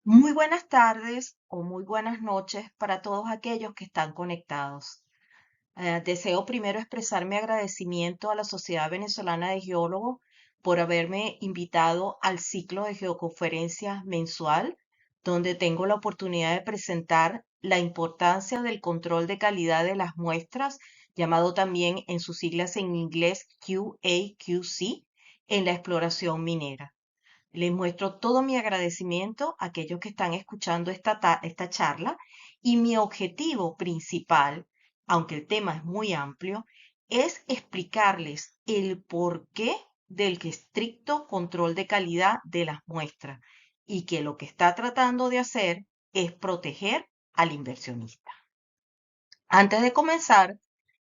Muy buenas tardes o muy buenas noches para todos aquellos que están conectados. Deseo primero expresar mi agradecimiento a la Sociedad Venezolana de Geólogos por haberme invitado al ciclo de geoconferencias mensual, donde tengo la oportunidad de presentar la importancia del control de calidad de las muestras, llamado también en sus siglas en inglés QA/QC, en la exploración minera. Les muestro todo mi agradecimiento a aquellos que están escuchando esta charla y mi objetivo principal, aunque el tema es muy amplio, es explicarles el porqué del estricto control de calidad de las muestras y que lo que está tratando de hacer es proteger al inversionista. Antes de comenzar,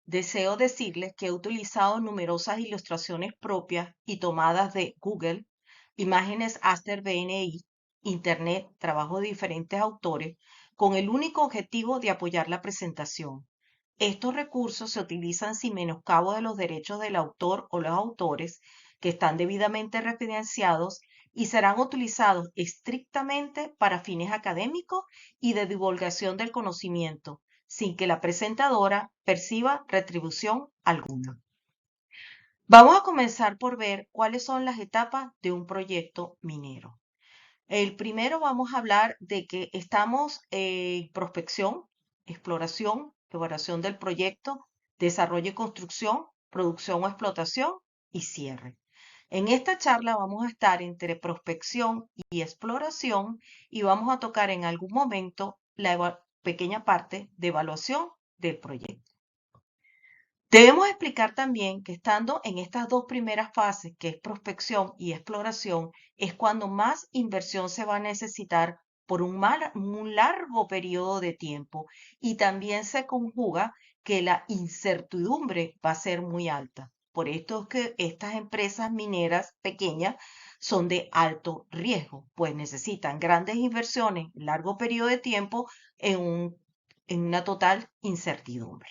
deseo decirles que he utilizado numerosas ilustraciones propias y tomadas de Google, imágenes Aster BNI, Internet, trabajo de diferentes autores, con el único objetivo de apoyar la presentación. Estos recursos se utilizan sin menoscabo de los derechos del autor o los autores, que están debidamente referenciados y serán utilizados estrictamente para fines académicos y de divulgación del conocimiento, sin que la presentadora perciba retribución alguna. Vamos a comenzar por ver cuáles son las etapas de un proyecto minero. El primero vamos a hablar de que estamos en prospección, exploración, evaluación del proyecto, desarrollo y construcción, producción o explotación y cierre. En esta charla vamos a estar entre prospección y exploración y vamos a tocar en algún momento la pequeña parte de evaluación del proyecto. Debemos explicar también que estando en estas dos primeras fases, que es prospección y exploración, es cuando más inversión se va a necesitar por un largo periodo de tiempo y también se conjuga que la incertidumbre va a ser muy alta. Por esto es que estas empresas mineras pequeñas son de alto riesgo, pues necesitan grandes inversiones, largo periodo de tiempo en una total incertidumbre.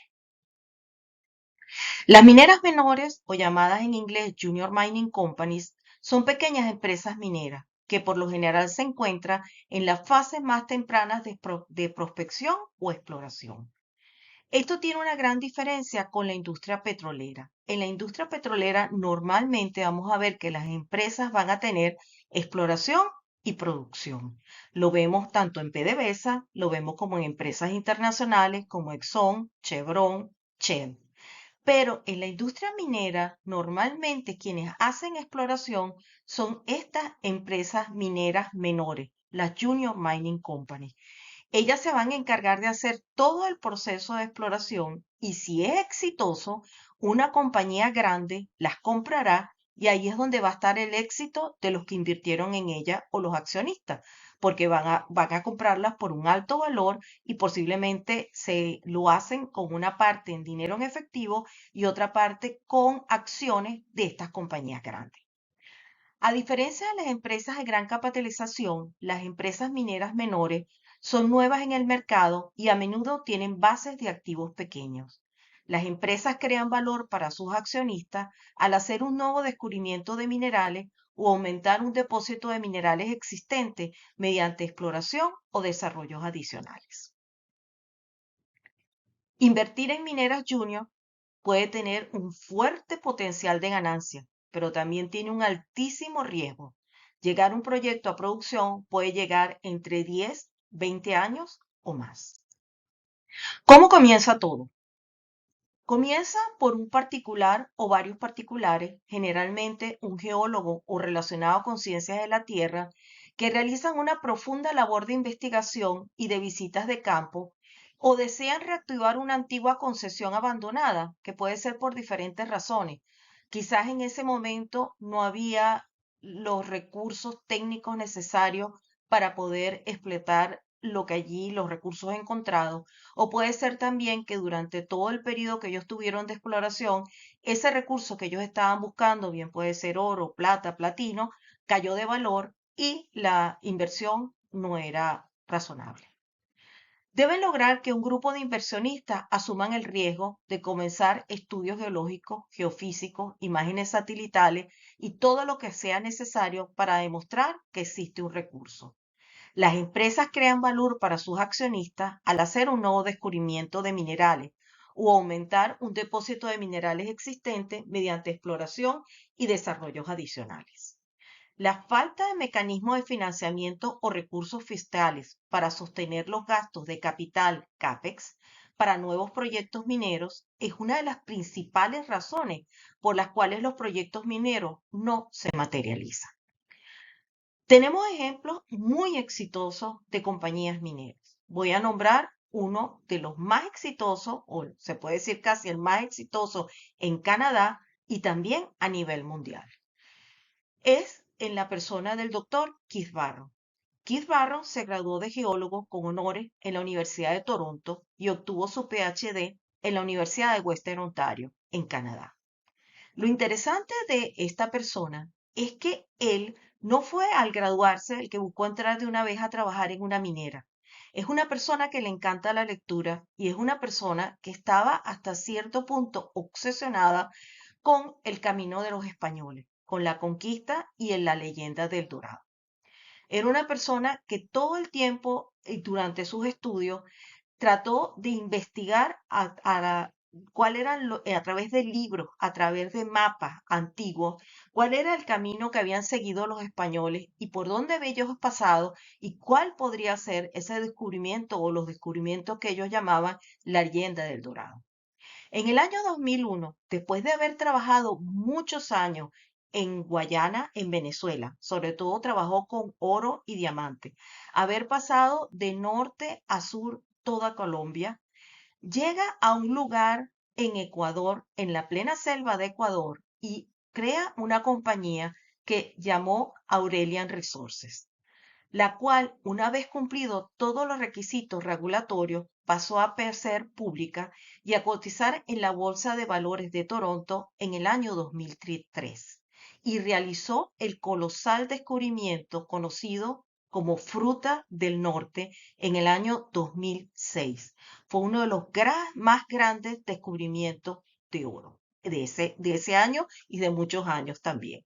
Las mineras menores, o llamadas en inglés Junior Mining Companies, son pequeñas empresas mineras que por lo general se encuentran en las fases más tempranas de prospección o exploración. Esto tiene una gran diferencia con la industria petrolera. En la industria petrolera normalmente vamos a ver que las empresas van a tener exploración y producción. Lo vemos tanto en PDVSA, lo vemos como en empresas internacionales como Exxon, Chevron, Shell. Pero en la industria minera, normalmente quienes hacen exploración son estas empresas mineras menores, las Junior Mining Company. Ellas se van a encargar de hacer todo el proceso de exploración y si es exitoso, una compañía grande las comprará y ahí es donde va a estar el éxito de los que invirtieron en ella o los accionistas, porque van a comprarlas por un alto valor y posiblemente se lo hacen con una parte en dinero en efectivo y otra parte con acciones de estas compañías grandes. A diferencia de las empresas de gran capitalización, las empresas mineras menores son nuevas en el mercado y a menudo tienen bases de activos pequeños. Las empresas crean valor para sus accionistas al hacer un nuevo descubrimiento de minerales o aumentar un depósito de minerales existente mediante exploración o desarrollos adicionales. Invertir en mineras junior puede tener un fuerte potencial de ganancia, pero también tiene un altísimo riesgo. Llegar un proyecto a producción puede llegar entre 10, 20 años o más. ¿Cómo comienza todo? Comienza por un particular o varios particulares, generalmente un geólogo o relacionado con ciencias de la Tierra, que realizan una profunda labor de investigación y de visitas de campo o desean reactivar una antigua concesión abandonada, que puede ser por diferentes razones. Quizás en ese momento no había los recursos técnicos necesarios para poder explotar lo que allí, los recursos encontrados, o puede ser también que durante todo el periodo que ellos tuvieron de exploración, ese recurso que ellos estaban buscando, bien puede ser oro, plata, platino, cayó de valor y la inversión no era razonable. Deben lograr que un grupo de inversionistas asuman el riesgo de comenzar estudios geológicos, geofísicos, imágenes satelitales y todo lo que sea necesario para demostrar que existe un recurso. Las empresas crean valor para sus accionistas al hacer un nuevo descubrimiento de minerales o aumentar un depósito de minerales existente mediante exploración y desarrollos adicionales. La falta de mecanismos de financiamiento o recursos fiscales para sostener los gastos de capital CAPEX para nuevos proyectos mineros es una de las principales razones por las cuales los proyectos mineros no se materializan. Tenemos ejemplos muy exitosos de compañías mineras. Voy a nombrar uno de los más exitosos, o se puede decir casi el más exitoso en Canadá y también a nivel mundial. Es en la persona del doctor Keith Barron. Keith Barron se graduó de geólogo con honores en la Universidad de Toronto y obtuvo su PhD en la Universidad de Western Ontario, en Canadá. Lo interesante de esta persona es que él no fue al graduarse el que buscó entrar de una vez a trabajar en una minera. Es una persona que le encanta la lectura y es una persona que estaba hasta cierto punto obsesionada con el camino de los españoles, con la conquista y en la leyenda del Dorado. Era una persona que todo el tiempo durante sus estudios trató de investigar cuál era, a través de libros, a través de mapas antiguos, cuál era el camino que habían seguido los españoles y por dónde ellos pasado y cuál podría ser ese descubrimiento o los descubrimientos que ellos llamaban la leyenda del Dorado. En el año 2001, después de haber trabajado muchos años en Guayana, en Venezuela, sobre todo trabajó con oro y diamante, haber pasado de norte a sur toda Colombia, llega a un lugar en Ecuador, en la plena selva de Ecuador, y crea una compañía que llamó Aurelian Resources, la cual, una vez cumplido todos los requisitos regulatorios, pasó a ser pública y a cotizar en la Bolsa de Valores de Toronto en el año 2003 y realizó el colosal descubrimiento conocido como Fruta del Norte en el año 2006. Fue uno de los más grandes descubrimientos de oro de ese año y de muchos años también.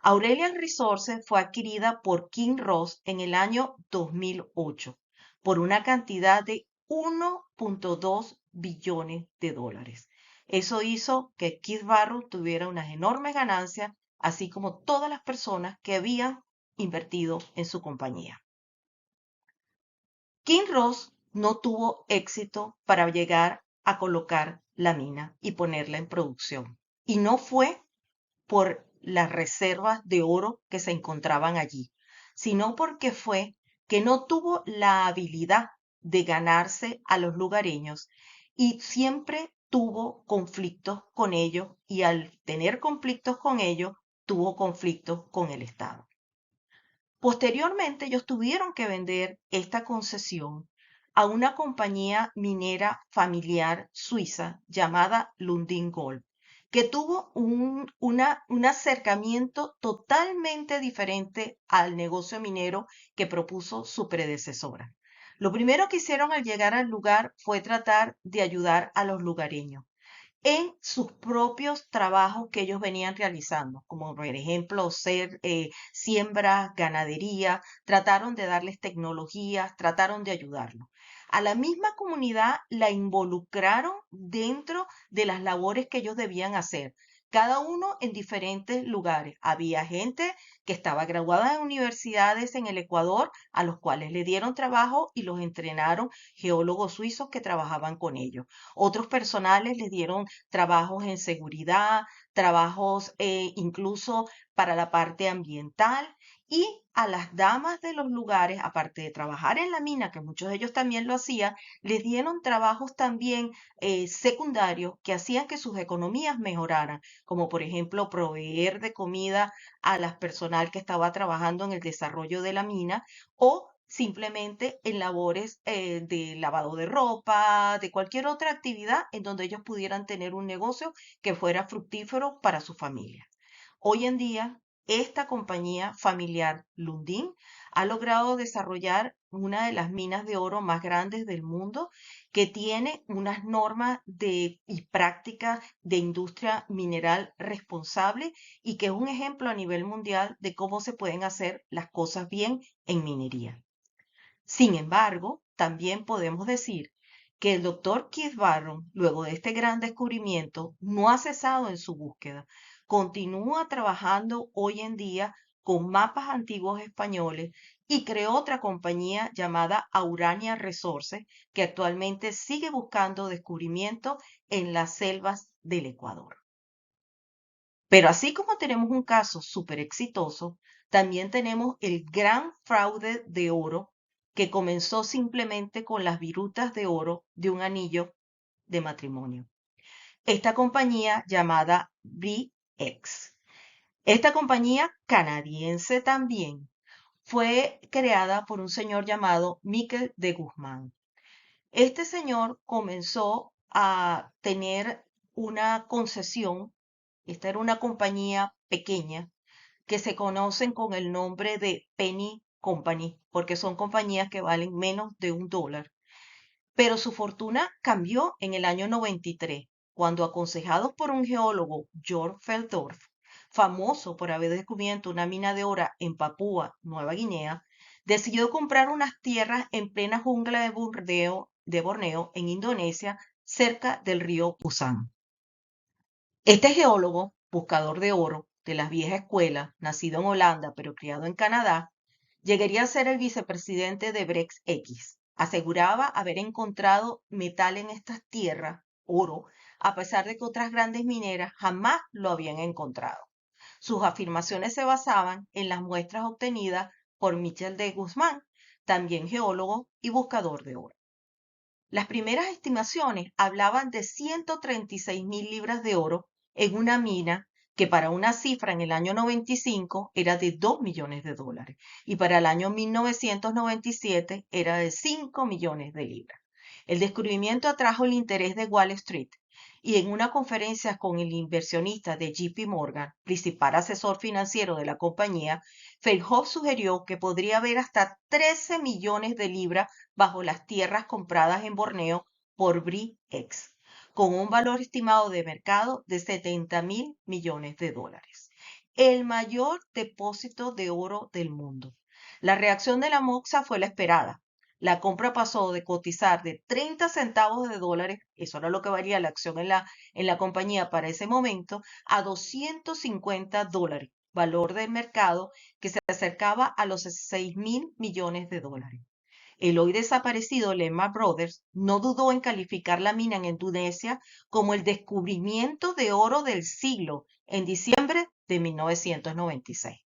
Aurelian Resources fue adquirida por Kinross en el año 2008 por una cantidad de 1.2 billones de dólares. Eso hizo que Keith Barron tuviera unas enormes ganancias, así como todas las personas que habían invertido en su compañía. Kinross no tuvo éxito para llegar a colocar la mina y ponerla en producción. Y no fue por las reservas de oro que se encontraban allí, sino porque fue que no tuvo la habilidad de ganarse a los lugareños y siempre tuvo conflictos con ellos y al tener conflictos con ellos, tuvo conflictos con el Estado. Posteriormente, ellos tuvieron que vender esta concesión a una compañía minera familiar suiza llamada Lundin Gold, que tuvo un acercamiento totalmente diferente al negocio minero que propuso su predecesora. Lo primero que hicieron al llegar al lugar fue tratar de ayudar a los lugareños en sus propios trabajos que ellos venían realizando, como por ejemplo siembra, ganadería, trataron de darles tecnologías, trataron de ayudarlos. A la misma comunidad la involucraron dentro de las labores que ellos debían hacer, cada uno en diferentes lugares. Había gente que estaba graduada en universidades en el Ecuador, a los cuales le dieron trabajo y los entrenaron geólogos suizos que trabajaban con ellos. Otros personales les dieron trabajos en seguridad, trabajos incluso para la parte ambiental y a las damas de los lugares, aparte de trabajar en la mina, que muchos de ellos también lo hacían, les dieron trabajos también secundarios que hacían que sus economías mejoraran, como por ejemplo proveer de comida a las personal que estaba trabajando en el desarrollo de la mina o simplemente en labores de lavado de ropa, de cualquier otra actividad en donde ellos pudieran tener un negocio que fuera fructífero para su familia. Hoy en día, esta compañía familiar Lundin ha logrado desarrollar una de las minas de oro más grandes del mundo que tiene unas normas y prácticas de industria mineral responsable y que es un ejemplo a nivel mundial de cómo se pueden hacer las cosas bien en minería. Sin embargo, también podemos decir que el doctor Keith Barron, luego de este gran descubrimiento, no ha cesado en su búsqueda. Continúa trabajando hoy en día con mapas antiguos españoles y creó otra compañía llamada Aurania Resources, que actualmente sigue buscando descubrimientos en las selvas del Ecuador. Pero así como tenemos un caso súper exitoso, también tenemos el gran fraude de oro que comenzó simplemente con las virutas de oro de un anillo de matrimonio. Esta compañía llamada BRIX. Esta compañía canadiense también fue creada por un señor llamado Miquel de Guzmán. Este señor comenzó a tener una concesión. Esta era una compañía pequeña que se conocen con el nombre de Penny Company, porque son compañías que valen menos de $1. Pero su fortuna cambió en el año 93, cuando aconsejados por un geólogo, George Feldorf, famoso por haber descubierto una mina de oro en Papúa Nueva Guinea, decidió comprar unas tierras en plena jungla de Borneo, en Indonesia, cerca del río Pusan. Este geólogo, buscador de oro de la vieja escuela, nacido en Holanda pero criado en Canadá, llegaría a ser el vicepresidente de Brex X. Aseguraba haber encontrado metal en estas tierras, oro, a pesar de que otras grandes mineras jamás lo habían encontrado. Sus afirmaciones se basaban en las muestras obtenidas por Michel de Guzmán, también geólogo y buscador de oro. Las primeras estimaciones hablaban de 136.000 libras de oro en una mina que para una cifra en el año 95 era de 2 millones de dólares y para el año 1997 era de 5 millones de libras. El descubrimiento atrajo el interés de Wall Street y en una conferencia con el inversionista de JP Morgan, principal asesor financiero de la compañía, Feldhoff sugirió que podría haber hasta 13 millones de libras bajo las tierras compradas en Borneo por BRIX, con un valor estimado de mercado de 70.000 millones de dólares. El mayor depósito de oro del mundo. La reacción de la Moxa fue la esperada. La compra pasó de cotizar de 30 centavos de dólares, eso era lo que valía la acción en la compañía para ese momento, a $250, valor del mercado que se acercaba a los 6.000 millones de dólares. El hoy desaparecido Lehman Brothers no dudó en calificar la mina en Indonesia como el descubrimiento de oro del siglo en diciembre de 1996.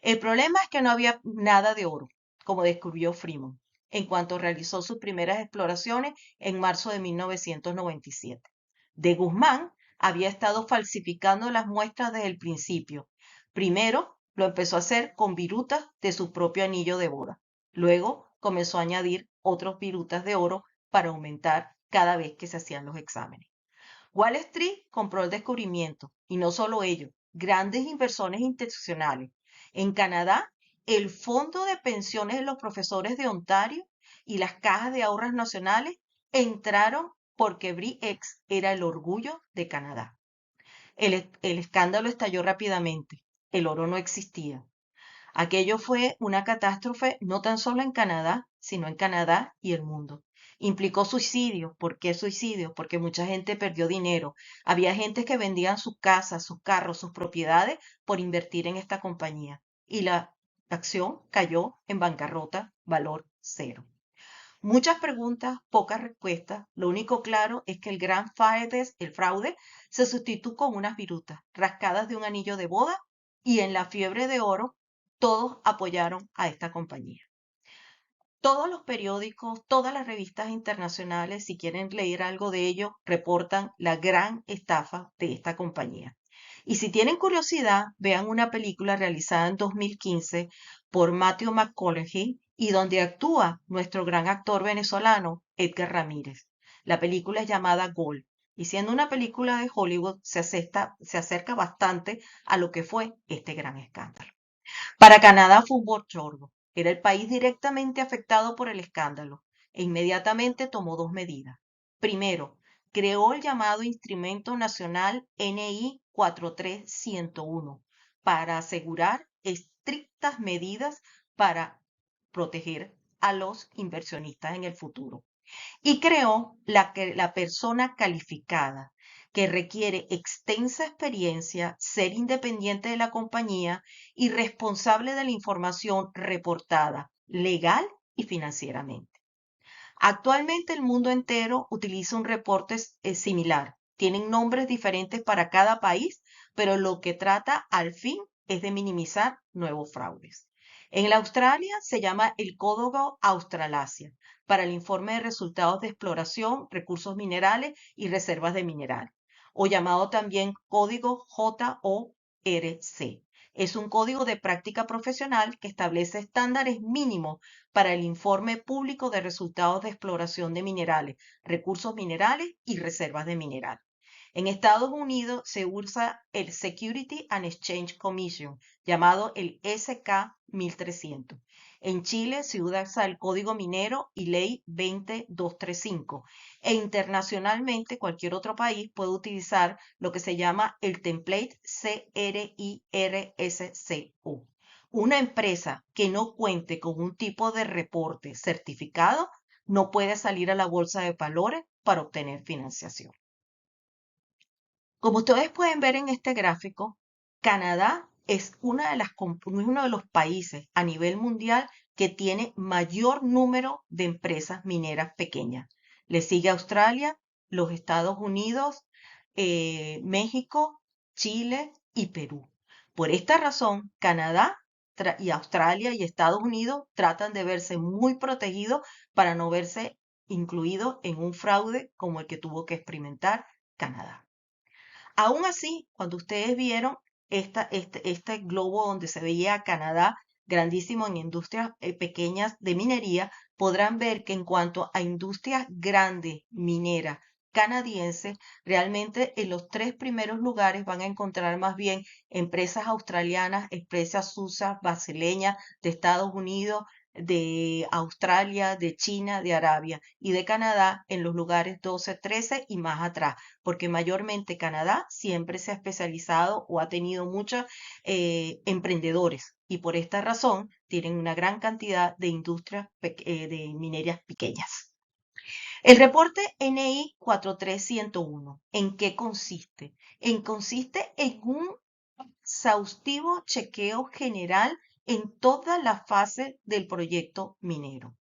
El problema es que no había nada de oro, como descubrió Freeman, en cuanto realizó sus primeras exploraciones en marzo de 1997. De Guzmán había estado falsificando las muestras desde el principio. Primero lo empezó a hacer con virutas de su propio anillo de boda. Luego comenzó a añadir otros virutas de oro para aumentar cada vez que se hacían los exámenes. Wall Street compró el descubrimiento y no solo ello, grandes inversores institucionales. En Canadá, el Fondo de Pensiones de los Profesores de Ontario y las cajas de ahorros nacionales entraron porque BRIX era el orgullo de Canadá. El escándalo estalló rápidamente. El oro no existía. Aquello fue una catástrofe no tan solo en Canadá, sino en Canadá y el mundo. Implicó suicidio. ¿Por qué suicidio? Porque mucha gente perdió dinero. Había gente que vendían sus casas, sus carros, sus propiedades por invertir en esta compañía. Y la acción cayó en bancarrota, valor cero. Muchas preguntas, pocas respuestas. Lo único claro es que el fraude, se sustituyó con unas virutas rascadas de un anillo de boda y en la fiebre de oro todos apoyaron a esta compañía. Todos los periódicos, todas las revistas internacionales, si quieren leer algo de ello, reportan la gran estafa de esta compañía. Y si tienen curiosidad, vean una película realizada en 2015 por Matthew McConaughey y donde actúa nuestro gran actor venezolano, Edgar Ramírez. La película es llamada Gol. Y siendo una película de Hollywood, se acerca bastante a lo que fue este gran escándalo. Para Canadá fue un bochorno. Era el país directamente afectado por el escándalo e inmediatamente tomó dos medidas. Primero, creó el llamado Instrumento Nacional NI 43101 para asegurar estrictas medidas para proteger a los inversionistas en el futuro. Y creó la persona calificada, que requiere extensa experiencia, ser independiente de la compañía y responsable de la información reportada, legal y financieramente. Actualmente el mundo entero utiliza un reporte similar. Tienen nombres diferentes para cada país, pero lo que trata al fin es de minimizar nuevos fraudes. En la Australia se llama el Código Australasia para el informe de resultados de exploración, recursos minerales y reservas de minerales, o llamado también Código JORC. Es un código de práctica profesional que establece estándares mínimos para el informe público de resultados de exploración de minerales, recursos minerales y reservas de minerales. En Estados Unidos se usa el Security and Exchange Commission, llamado el SK 1300. En Chile se usa el Código Minero y Ley 20235. E internacionalmente, cualquier otro país puede utilizar lo que se llama el template CRIRSCO. Una empresa que no cuente con un tipo de reporte certificado no puede salir a la bolsa de valores para obtener financiación. Como ustedes pueden ver en este gráfico, Canadá es uno de los países a nivel mundial que tiene mayor número de empresas mineras pequeñas. Le sigue Australia, los Estados Unidos, México, Chile y Perú. Por esta razón, Canadá y Australia y Estados Unidos tratan de verse muy protegidos para no verse incluidos en un fraude como el que tuvo que experimentar Canadá. Aún así, cuando ustedes vieron este globo donde se veía Canadá grandísimo en industrias pequeñas de minería, podrán ver que en cuanto a industrias grandes mineras canadienses, realmente en los tres primeros lugares van a encontrar más bien empresas australianas, empresas susas, brasileñas, de Estados Unidos, de Australia, de China, de Arabia y de Canadá en los lugares 12, 13 y más atrás, porque mayormente Canadá siempre se ha especializado o ha tenido muchos emprendedores y por esta razón tienen una gran cantidad de industrias de minerías pequeñas. El reporte NI 431, ¿en qué consiste? Consiste en un exhaustivo chequeo general en toda la fase del proyecto minero.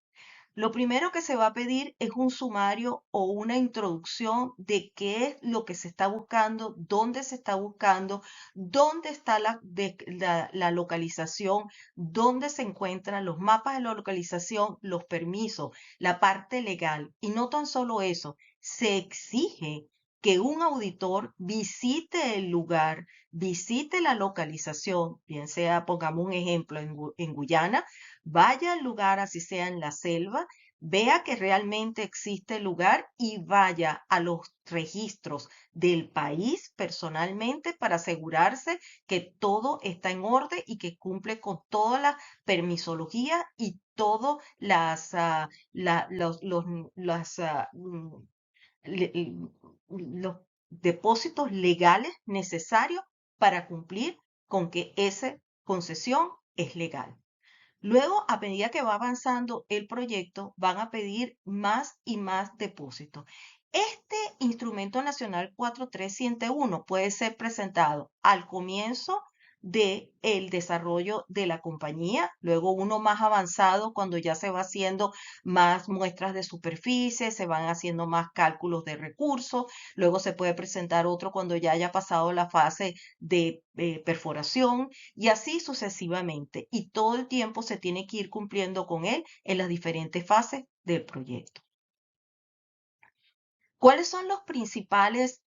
Lo primero que se va a pedir es un sumario o una introducción de qué es lo que se está buscando, dónde se está buscando, dónde está la localización, dónde se encuentran los mapas de la localización, los permisos, la parte legal. Y no tan solo eso, se exige que un auditor visite el lugar, visite la localización, bien sea, pongamos un ejemplo, en Guyana, vaya al lugar, así sea en la selva, vea que realmente existe el lugar y vaya a los registros del país personalmente para asegurarse que todo está en orden y que cumple con toda la permisología y todos los depósitos legales necesarios para cumplir con que esa concesión es legal. Luego, a medida que va avanzando el proyecto, van a pedir más y más depósitos. Este instrumento nacional 4301 puede ser presentado al comienzo del desarrollo de la compañía, luego uno más avanzado cuando ya se va haciendo más muestras de superficie, se van haciendo más cálculos de recursos, luego se puede presentar otro cuando ya haya pasado la fase de perforación y así sucesivamente. Y todo el tiempo se tiene que ir cumpliendo con él en las diferentes fases del proyecto. ¿Cuáles son los principales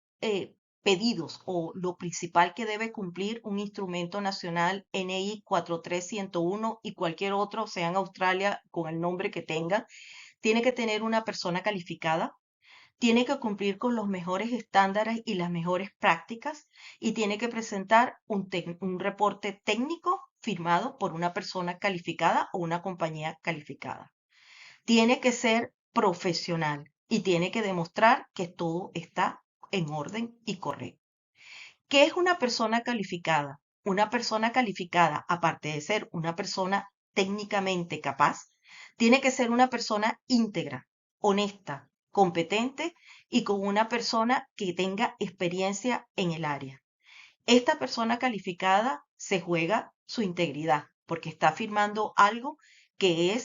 pedidos o lo principal que debe cumplir un instrumento nacional NI 43101 y cualquier otro, sea en Australia con el nombre que tenga? Tiene que tener una persona calificada, tiene que cumplir con los mejores estándares y las mejores prácticas y tiene que presentar un reporte técnico firmado por una persona calificada o una compañía calificada. Tiene que ser profesional y tiene que demostrar que todo está en orden y correcto. ¿Qué es una persona calificada? Una persona calificada, aparte de ser una persona técnicamente capaz, Tiene que ser una persona íntegra, honesta, competente y con una persona que tenga experiencia en el área. Esta persona calificada se juega su integridad porque está firmando algo que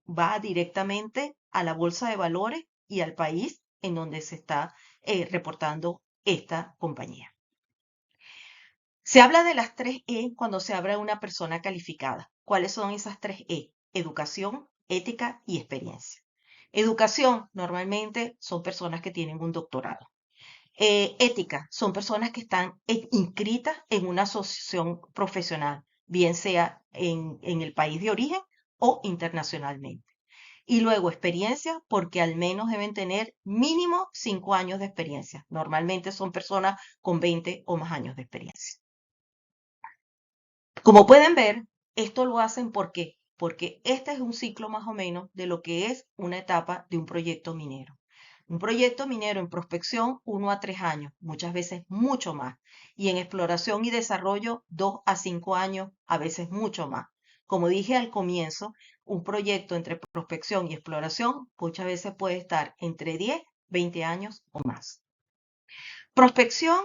va directamente a la bolsa de valores y al país en donde se está reportando esta compañía. Se habla de las 3 E cuando se habla de una persona calificada. ¿Cuáles son esas 3 E? Educación, ética y experiencia. Educación normalmente son personas que tienen un doctorado. Ética son personas que están inscritas en una asociación profesional, bien sea en el país de origen o internacionalmente. Y luego experiencia, porque al menos deben tener mínimo 5 años de experiencia. Normalmente son personas con 20 o más años de experiencia. Como pueden ver, esto lo hacen ¿por qué? Porque este es un ciclo más o menos de lo que es una etapa de un proyecto minero. Un proyecto minero en prospección, 1 a 3 años, muchas veces mucho más. Y en exploración y desarrollo, 2 a 5 años, a veces mucho más. Como dije al comienzo, un proyecto entre prospección y exploración muchas veces puede estar entre 10, 20 años o más. Prospección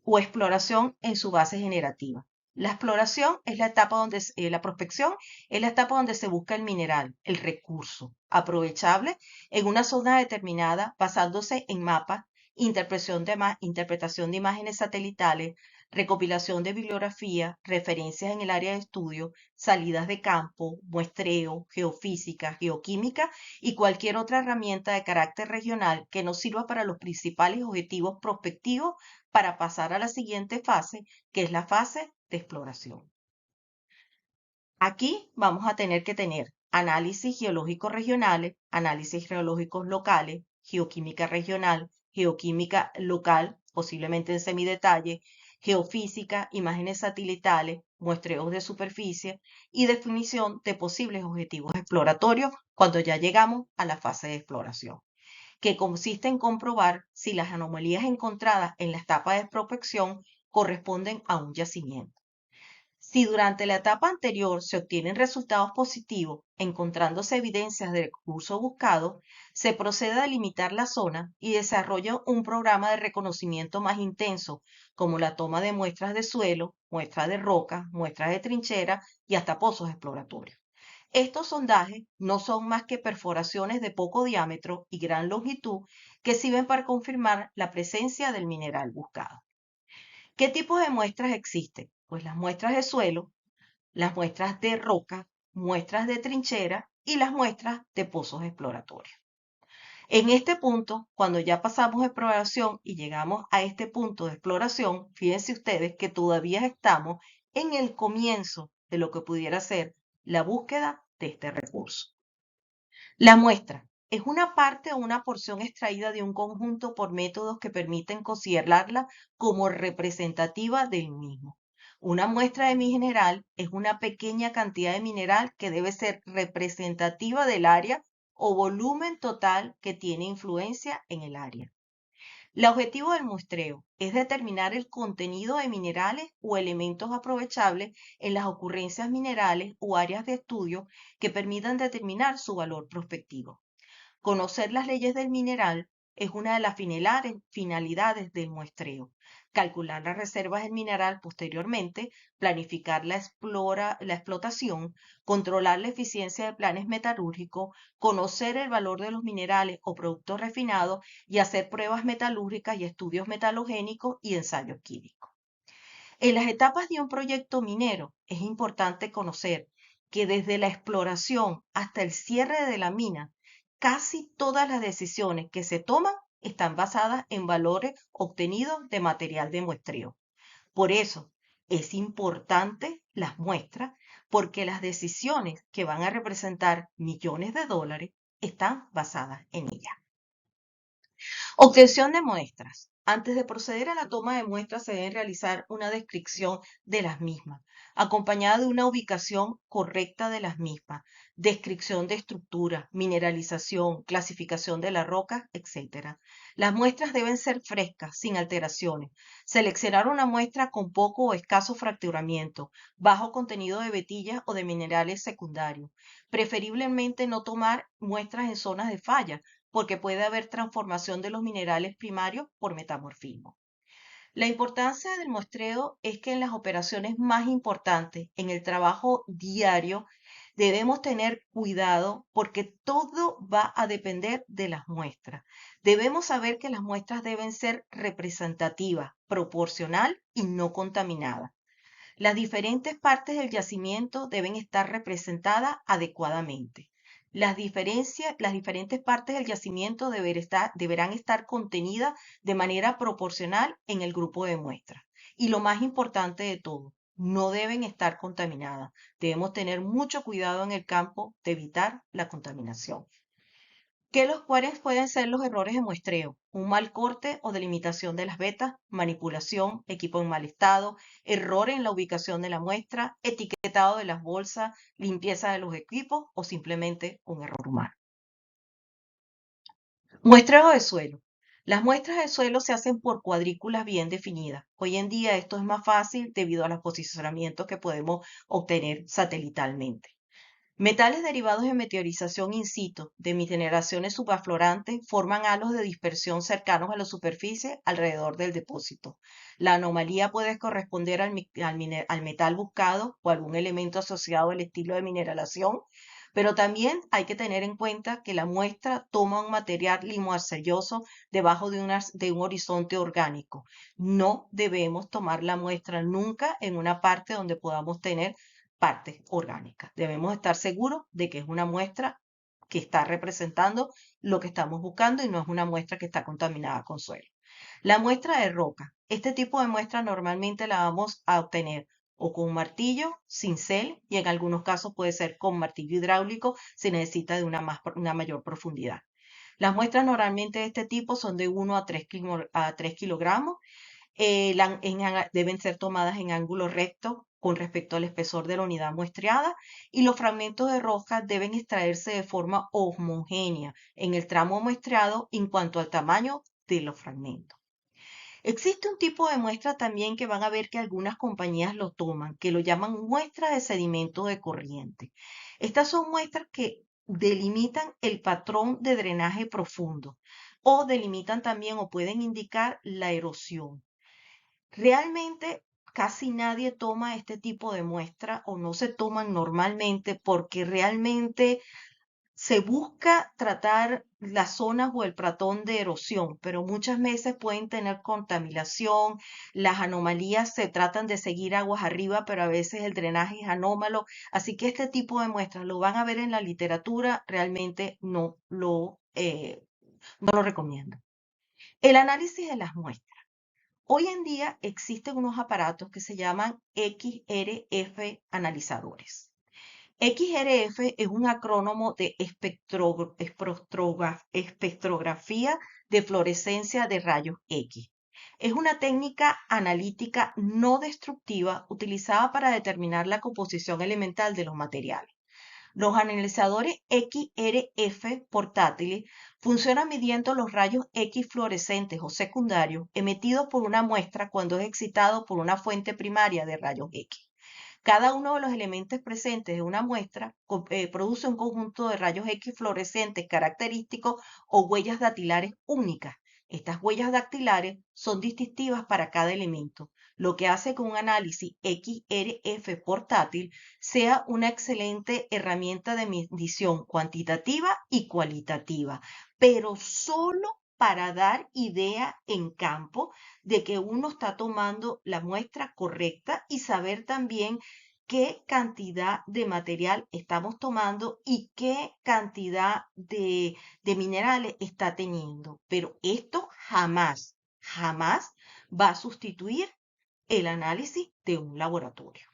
o exploración en su base generativa. La exploración es la etapa donde la prospección es la etapa donde se busca el mineral, el recurso, aprovechable en una zona determinada basándose en mapas, interpretación de imágenes satelitales, recopilación de bibliografía, referencias en el área de estudio, salidas de campo, muestreo, geofísica, geoquímica y cualquier otra herramienta de carácter regional que nos sirva para los principales objetivos prospectivos para pasar a la siguiente fase, que es la fase de exploración. Aquí vamos a tener que tener análisis geológicos regionales, análisis geológicos locales, geoquímica regional, geoquímica local, posiblemente en semidetalle, geofísica, imágenes satelitales, muestreos de superficie y definición de posibles objetivos exploratorios cuando ya llegamos a la fase de exploración, que consiste en comprobar si las anomalías encontradas en la etapa de prospección corresponden a un yacimiento. Si durante la etapa anterior se obtienen resultados positivos, encontrándose evidencias del recurso buscado, se procede a delimitar la zona y desarrolla un programa de reconocimiento más intenso, como la toma de muestras de suelo, muestras de roca, muestras de trinchera y hasta pozos exploratorios. Estos sondajes no son más que perforaciones de poco diámetro y gran longitud que sirven para confirmar la presencia del mineral buscado. ¿Qué tipos de muestras existen? Pues las muestras de suelo, las muestras de roca, muestras de trinchera y las muestras de pozos exploratorios. En este punto, cuando ya pasamos exploración y llegamos a este punto de exploración, fíjense ustedes que todavía estamos en el comienzo de lo que pudiera ser la búsqueda de este recurso. La muestra es una parte o una porción extraída de un conjunto por métodos que permiten considerarla como representativa del mismo. Una muestra de mineral es una pequeña cantidad de mineral que debe ser representativa del área o volumen total que tiene influencia en el área. El objetivo del muestreo es determinar el contenido de minerales o elementos aprovechables en las ocurrencias minerales o áreas de estudio que permitan determinar su valor prospectivo. Conocer las leyes del mineral es una de las finalidades del muestreo. Calcular las reservas del mineral posteriormente, planificar la explotación, controlar la eficiencia de planes metalúrgicos, conocer el valor de los minerales o productos refinados y hacer pruebas metalúrgicas y estudios metalogénicos y ensayos químicos. En las etapas de un proyecto minero es importante conocer que desde la exploración hasta el cierre de la mina, casi todas las decisiones que se toman están basadas en valores obtenidos de material de muestreo. Por eso es importante las muestras, porque las decisiones que van a representar millones de dólares están basadas en ellas. Obtención de muestras. Antes de proceder a la toma de muestras se debe realizar una descripción de las mismas, acompañada de una ubicación correcta de las mismas, descripción de estructura, mineralización, clasificación de la roca, etc. Las muestras deben ser frescas, sin alteraciones. Seleccionar una muestra con poco o escaso fracturamiento, bajo contenido de vetillas o de minerales secundarios. Preferiblemente no tomar muestras en zonas de falla, porque puede haber transformación de los minerales primarios por metamorfismo. La importancia del muestreo es que en las operaciones más importantes, en el trabajo diario, debemos tener cuidado porque todo va a depender de las muestras. Debemos saber que las muestras deben ser representativas, proporcional y no contaminadas. Las diferentes partes del yacimiento deben estar representadas adecuadamente. Las diferentes partes del yacimiento deberán estar contenidas de manera proporcional en el grupo de muestras. Y lo más importante de todo, no deben estar contaminadas. Debemos tener mucho cuidado en el campo de evitar la contaminación. ¿Cuáles pueden ser los errores de muestreo? Un mal corte o delimitación de las vetas, manipulación, equipo en mal estado, error en la ubicación de la muestra, etiquetado de las bolsas, limpieza de los equipos o simplemente un error humano. Muestreo de suelo. Las muestras de suelo se hacen por cuadrículas bien definidas. Hoy en día esto es más fácil debido a los posicionamientos que podemos obtener satelitalmente. Metales derivados de meteorización in situ de mineraciones subaflorantes forman halos de dispersión cercanos a la superficie alrededor del depósito. La anomalía puede corresponder al metal buscado o algún elemento asociado al estilo de mineralación, pero también hay que tener en cuenta que la muestra toma un material limoarcelloso debajo de un horizonte orgánico. No debemos tomar la muestra nunca en una parte donde podamos tener partes orgánicas. Debemos estar seguros de que es una muestra que está representando lo que estamos buscando y no es una muestra que está contaminada con suelo. La muestra de roca. Este tipo de muestra normalmente la vamos a obtener o con un martillo, cincel y en algunos casos puede ser con martillo hidráulico si necesita de una mayor profundidad. Las muestras normalmente de este tipo son de 1 a 3 kilogramos. Deben ser tomadas en ángulo recto con respecto al espesor de la unidad muestreada y los fragmentos de roca deben extraerse de forma homogénea en el tramo muestreado en cuanto al tamaño de los fragmentos. Existe un tipo de muestra también que van a ver que algunas compañías lo toman, que lo llaman muestra de sedimento de corriente. Estas son muestras que delimitan el patrón de drenaje profundo o delimitan también o pueden indicar la erosión. Realmente casi nadie toma este tipo de muestra o no se toman normalmente porque realmente se busca tratar las zonas o el patrón de erosión, pero muchas veces pueden tener contaminación, las anomalías se tratan de seguir aguas arriba, pero a veces el drenaje es anómalo, así que este tipo de muestras lo van a ver en la literatura, realmente no lo recomiendo. El análisis de las muestras. Hoy en día existen unos aparatos que se llaman XRF analizadores. XRF es un acrónimo de espectrografía de fluorescencia de rayos X. Es una técnica analítica no destructiva utilizada para determinar la composición elemental de los materiales. Los analizadores XRF portátiles funcionan midiendo los rayos X fluorescentes o secundarios emitidos por una muestra cuando es excitado por una fuente primaria de rayos X. Cada uno de los elementos presentes en una muestra produce un conjunto de rayos X fluorescentes característicos o huellas dactilares únicas. Estas huellas dactilares son distintivas para cada elemento, lo que hace que un análisis XRF portátil sea una excelente herramienta de medición cuantitativa y cualitativa, pero solo para dar idea en campo de que uno está tomando la muestra correcta y saber también qué cantidad de material estamos tomando y qué cantidad de minerales está teniendo. Pero esto jamás, jamás va a sustituir el análisis de un laboratorio.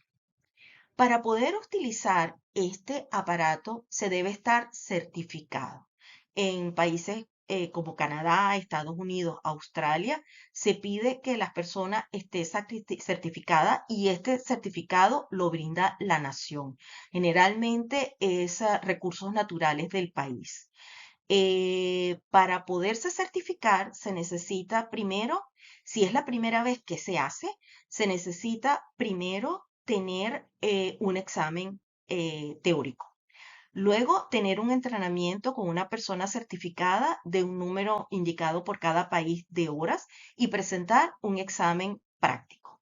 Para poder utilizar este aparato se debe estar certificado. En países como Canadá, Estados Unidos, Australia, se pide que la persona esté certificada y este certificado lo brinda la nación. Generalmente es recursos naturales del país. Para poderse certificar se necesita primero, si es la primera vez que se hace, se necesita primero tener un examen teórico. Luego, tener un entrenamiento con una persona certificada de un número indicado por cada país de horas y presentar un examen práctico.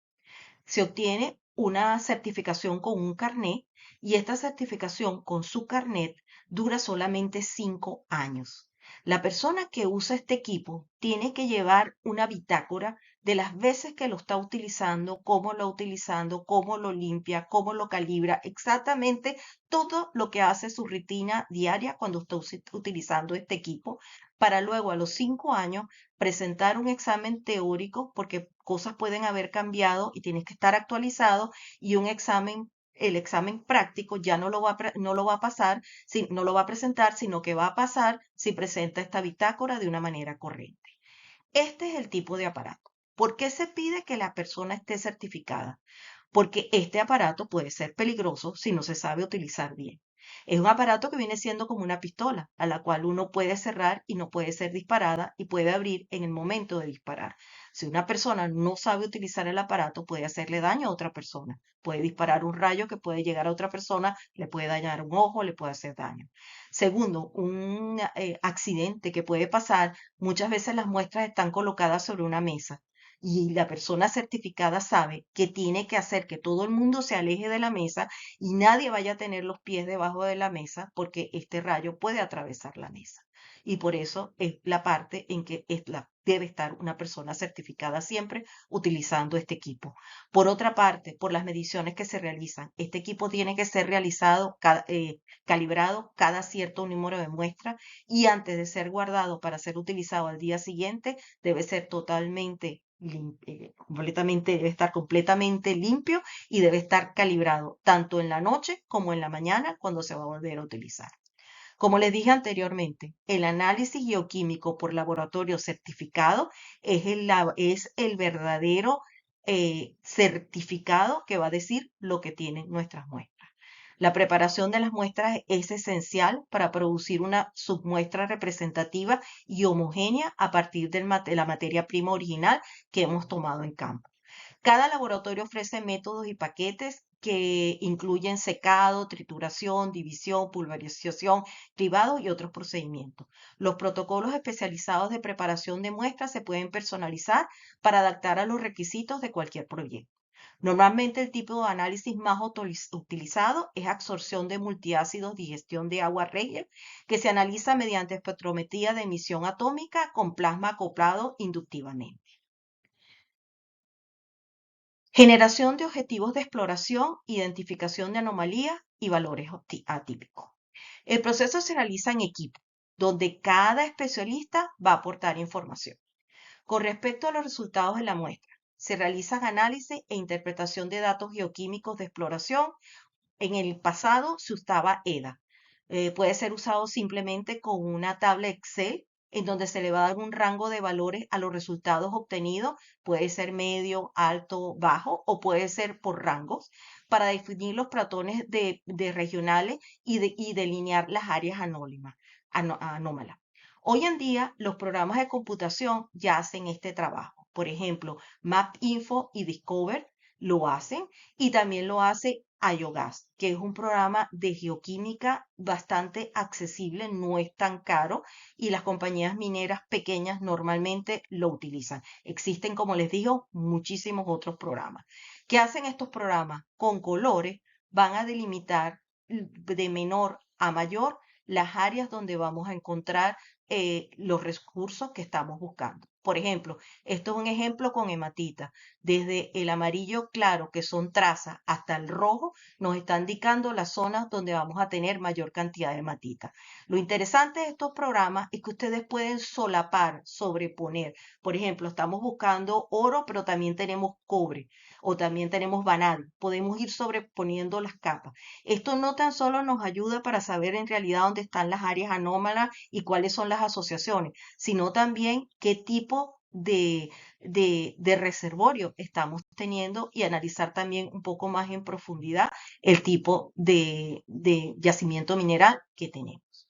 Se obtiene una certificación con un carnet y esta certificación con su carnet dura solamente 5 años. La persona que usa este equipo tiene que llevar una bitácora de las veces que lo está utilizando, cómo lo está utilizando, cómo lo limpia, cómo lo calibra, exactamente todo lo que hace su rutina diaria cuando está utilizando este equipo, para luego a los 5 años presentar un examen teórico, porque cosas pueden haber cambiado y tienes que estar actualizado, y un examen, el examen práctico ya no lo va a pasar, no lo va a presentar, sino que va a pasar si presenta esta bitácora de una manera correcta. Este es el tipo de aparato. ¿Por qué se pide que la persona esté certificada? Porque este aparato puede ser peligroso si no se sabe utilizar bien. Es un aparato que viene siendo como una pistola, a la cual uno puede cerrar y no puede ser disparada y puede abrir en el momento de disparar. Si una persona no sabe utilizar el aparato, puede hacerle daño a otra persona. Puede disparar un rayo que puede llegar a otra persona, le puede dañar un ojo, le puede hacer daño. Segundo, un accidente que puede pasar, muchas veces las muestras están colocadas sobre una mesa y la persona certificada sabe que tiene que hacer que todo el mundo se aleje de la mesa y nadie vaya a tener los pies debajo de la mesa porque este rayo puede atravesar la mesa. Y por eso es la parte en que debe estar una persona certificada siempre utilizando este equipo. Por otra parte, por las mediciones que se realizan, este equipo tiene que ser realizado, calibrado cada cierto número de muestras y antes de ser guardado para ser utilizado al día siguiente, debe ser totalmente debe estar completamente limpio y debe estar calibrado tanto en la noche como en la mañana cuando se va a volver a utilizar. Como les dije anteriormente, el análisis bioquímico por laboratorio certificado es el verdadero certificado que va a decir lo que tienen nuestras muestras. La preparación de las muestras es esencial para producir una submuestra representativa y homogénea a partir de la materia prima original que hemos tomado en campo. Cada laboratorio ofrece métodos y paquetes que incluyen secado, trituración, división, pulverización, cribado y otros procedimientos. Los protocolos especializados de preparación de muestras se pueden personalizar para adaptar a los requisitos de cualquier proyecto. Normalmente el tipo de análisis más utilizado es absorción de multiácidos, digestión de agua regia, que se analiza mediante espectrometría de emisión atómica con plasma acoplado inductivamente. Generación de objetivos de exploración, identificación de anomalías y valores atípicos. El proceso se realiza en equipo, donde cada especialista va a aportar información. Con respecto a los resultados de la muestra, se realizan análisis e interpretación de datos geoquímicos de exploración. En el pasado se usaba EDA. Puede ser usado simplemente con una tabla Excel en donde se le va a dar un rango de valores a los resultados obtenidos. Puede ser medio, alto, bajo o puede ser por rangos para definir los patrones de regionales y delinear las áreas anómalas. Hoy en día los programas de computación ya hacen este trabajo. Por ejemplo, MapInfo y Discover lo hacen y también lo hace IOGAS, que es un programa de geoquímica bastante accesible, no es tan caro y las compañías mineras pequeñas normalmente lo utilizan. Existen, como les digo, muchísimos otros programas. ¿Qué hacen estos programas? Con colores van a delimitar de menor a mayor las áreas donde vamos a encontrar los recursos que estamos buscando. Por ejemplo, esto es un ejemplo con hematita. Desde el amarillo claro, que son trazas, hasta el rojo, nos está indicando las zonas donde vamos a tener mayor cantidad de hematita. Lo interesante de estos programas es que ustedes pueden solapar, sobreponer. Por ejemplo, estamos buscando oro, pero también tenemos cobre o también tenemos vanadium. Podemos ir sobreponiendo las capas. Esto no tan solo nos ayuda para saber en realidad dónde están las áreas anómalas y cuáles son las las asociaciones, sino también qué tipo de reservorio estamos teniendo y analizar también un poco más en profundidad el tipo de yacimiento mineral que tenemos.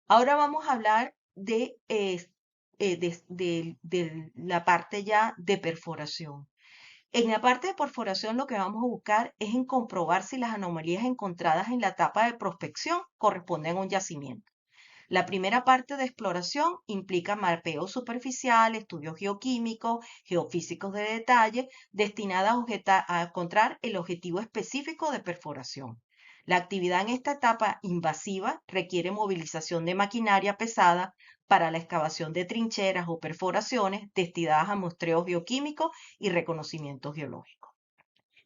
Ahora vamos a hablar de la parte ya de perforación. En la parte de perforación lo que vamos a buscar es en comprobar si las anomalías encontradas en la etapa de prospección corresponden a un yacimiento. La primera parte de exploración implica mapeo superficial, estudios geoquímicos, geofísicos de detalle, destinadas a encontrar el objetivo específico de perforación. La actividad en esta etapa invasiva requiere movilización de maquinaria pesada para la excavación de trincheras o perforaciones destinadas a muestreos bioquímicos y reconocimiento geológico.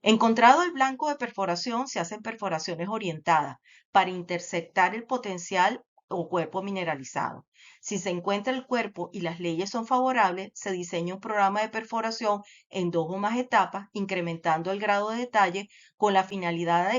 Encontrado el blanco de perforación, se hacen perforaciones orientadas para interceptar el potencial o cuerpo mineralizado. Si se encuentra el cuerpo y las leyes son favorables, se diseña un programa de perforación en 2 o más etapas, incrementando el grado de detalle con la finalidad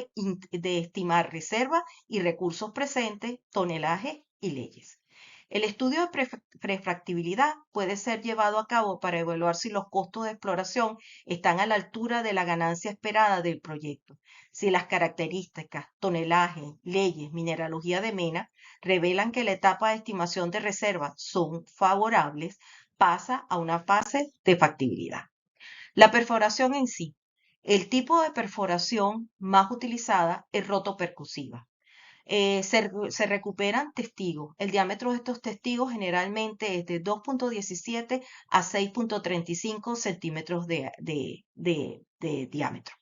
de estimar reservas y recursos presentes, tonelaje y leyes. El estudio de prefractibilidad puede ser llevado a cabo para evaluar si los costos de exploración están a la altura de la ganancia esperada del proyecto. Si las características, tonelaje, leyes, mineralogía de mena revelan que la etapa de estimación de reservas son favorables, pasa a una fase de factibilidad. La perforación en sí. El tipo de perforación más utilizada es rotopercusiva. Se recuperan testigos. El diámetro de estos testigos generalmente es de 2,17 a 6,35 centímetros de diámetro.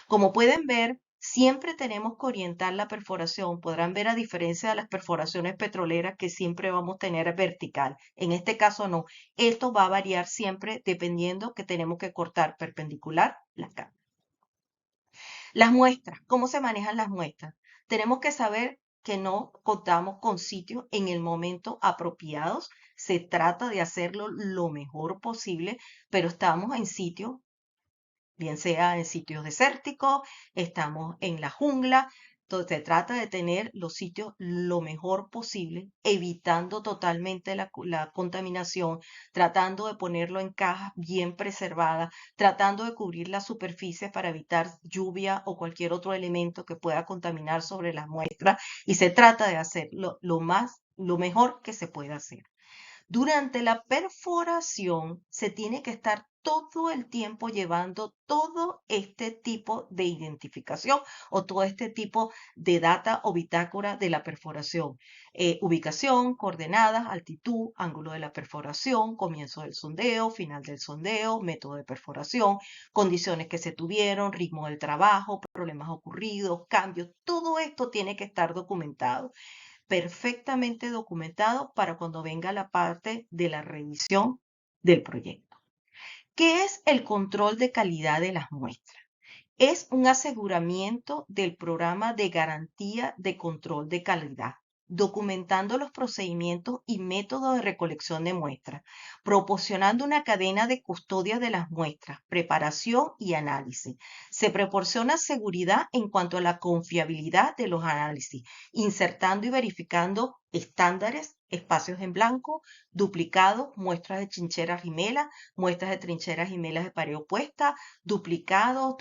Como pueden ver, siempre tenemos que orientar la perforación. Podrán ver a diferencia de las perforaciones petroleras que siempre vamos a tener vertical. En este caso no. Esto va a variar siempre dependiendo que tenemos que cortar perpendicular la carga. Las muestras, ¿cómo se manejan las muestras? Tenemos que saber que no contamos con sitios en el momento apropiados. Se trata de hacerlo lo mejor posible, pero estamos en sitios, bien sea en sitios desérticos, estamos en la jungla. Entonces se trata de tener los sitios lo mejor posible, evitando totalmente la contaminación, tratando de ponerlo en cajas bien preservadas, tratando de cubrir las superficies para evitar lluvia o cualquier otro elemento que pueda contaminar sobre las muestras. Y se trata de hacer lo mejor que se pueda hacer. Durante la perforación se tiene que estar todo el tiempo llevando todo este tipo de identificación o todo este tipo de data o bitácora de la perforación. Ubicación, coordenadas, altitud, ángulo de la perforación, comienzo del sondeo, final del sondeo, método de perforación, condiciones que se tuvieron, ritmo del trabajo, problemas ocurridos, cambios. Todo esto tiene que estar documentado, perfectamente documentado para cuando venga la parte de la revisión del proyecto. ¿Qué es el control de calidad de las muestras? Es un aseguramiento del programa de garantía de control de calidad, documentando los procedimientos y métodos de recolección de muestras, proporcionando una cadena de custodia de las muestras, preparación y análisis. Se proporciona seguridad en cuanto a la confiabilidad de los análisis, insertando y verificando estándares, espacios en blanco, duplicados, muestras de trincheras y melas, muestras de trincheras y melas de pared opuesta, duplicados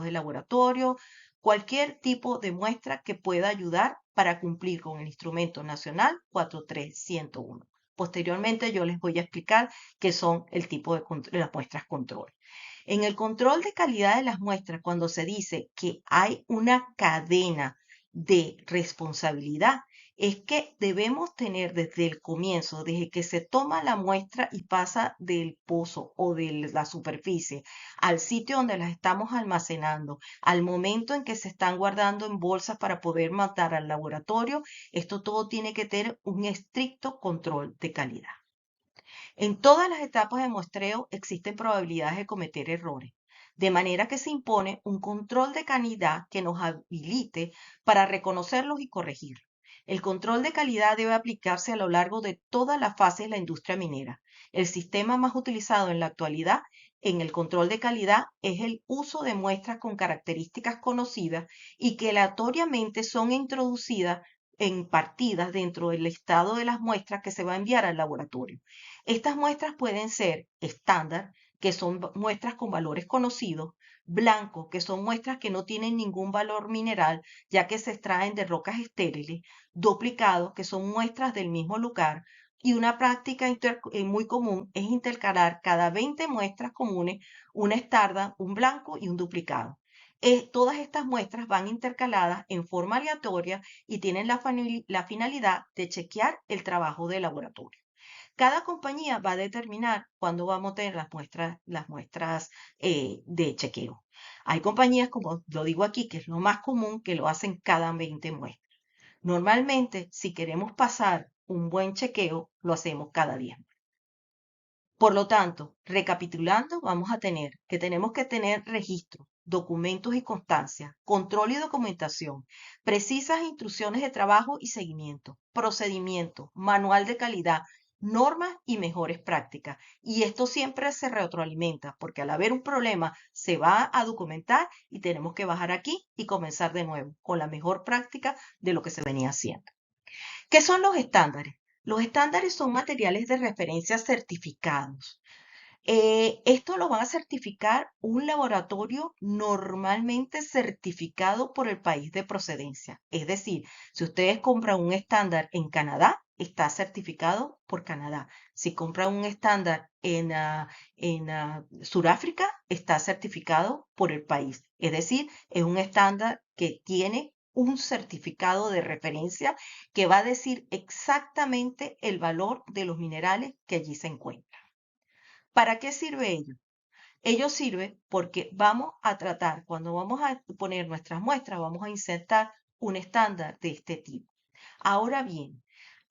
de laboratorio, cualquier tipo de muestra que pueda ayudar para cumplir con el Instrumento Nacional 43101. Posteriormente yo les voy a explicar qué son el tipo de las muestras control. En el control de calidad de las muestras, cuando se dice que hay una cadena de responsabilidad, es que debemos tener desde el comienzo, desde que se toma la muestra y pasa del pozo o de la superficie al sitio donde las estamos almacenando, al momento en que se están guardando en bolsas para poder mandar al laboratorio, esto todo tiene que tener un estricto control de calidad. En todas las etapas de muestreo existen probabilidades de cometer errores, de manera que se impone un control de calidad que nos habilite para reconocerlos y corregirlos. El control de calidad debe aplicarse a lo largo de toda la fase de la industria minera. El sistema más utilizado en la actualidad en el control de calidad es el uso de muestras con características conocidas y que aleatoriamente son introducidas en partidas dentro del listado de las muestras que se va a enviar al laboratorio. Estas muestras pueden ser estándar, que son muestras con valores conocidos, blanco, que son muestras que no tienen ningún valor mineral, ya que se extraen de rocas estériles, duplicado, que son muestras del mismo lugar, y una práctica muy común es intercalar cada 20 muestras comunes una estándar, un blanco y un duplicado. Todas estas muestras van intercaladas en forma aleatoria y tienen la finalidad de chequear el trabajo del laboratorio. Cada compañía va a determinar cuándo vamos a tener las muestras de chequeo. Hay compañías, como lo digo aquí, que es lo más común, que lo hacen cada 20 muestras. Normalmente, si queremos pasar un buen chequeo, lo hacemos cada 10. Por lo tanto, recapitulando, vamos a tener que tenemos que tener registro, documentos y constancia, control y documentación, precisas instrucciones de trabajo y seguimiento, procedimiento, manual de calidad, normas y mejores prácticas. Y esto siempre se retroalimenta, porque al haber un problema se va a documentar y tenemos que bajar aquí y comenzar de nuevo con la mejor práctica de lo que se venía haciendo. ¿Qué son los estándares? Los estándares son materiales de referencia certificados. Esto lo va a certificar un laboratorio normalmente certificado por el país de procedencia. Es decir, si ustedes compran un estándar en Canadá, está certificado por Canadá. Si compran un estándar en Sudáfrica, está certificado por el país. Es decir, es un estándar que tiene un certificado de referencia que va a decir exactamente el valor de los minerales que allí se encuentran. ¿Para qué sirve ello? Ello sirve porque vamos a tratar, cuando vamos a poner nuestras muestras, vamos a insertar un estándar de este tipo. Ahora bien,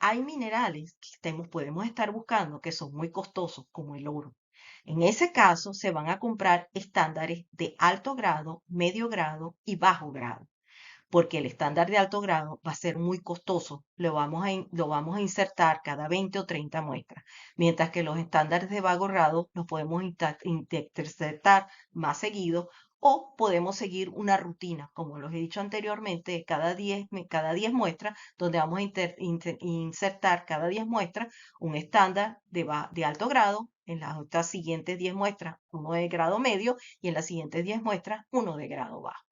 hay minerales que podemos estar buscando que son muy costosos, como el oro. En ese caso, se van a comprar estándares de alto grado, medio grado y bajo grado, porque el estándar de alto grado va a ser muy costoso. Lo vamos a insertar cada 20 o 30 muestras, mientras que los estándares de bajo grado los podemos insertar más seguido o podemos seguir una rutina, como los he dicho anteriormente, cada 10 muestras, donde vamos a insertar cada 10 muestras un estándar de alto grado, en las otras siguientes 10 muestras uno de grado medio y en las siguientes 10 muestras uno de grado bajo.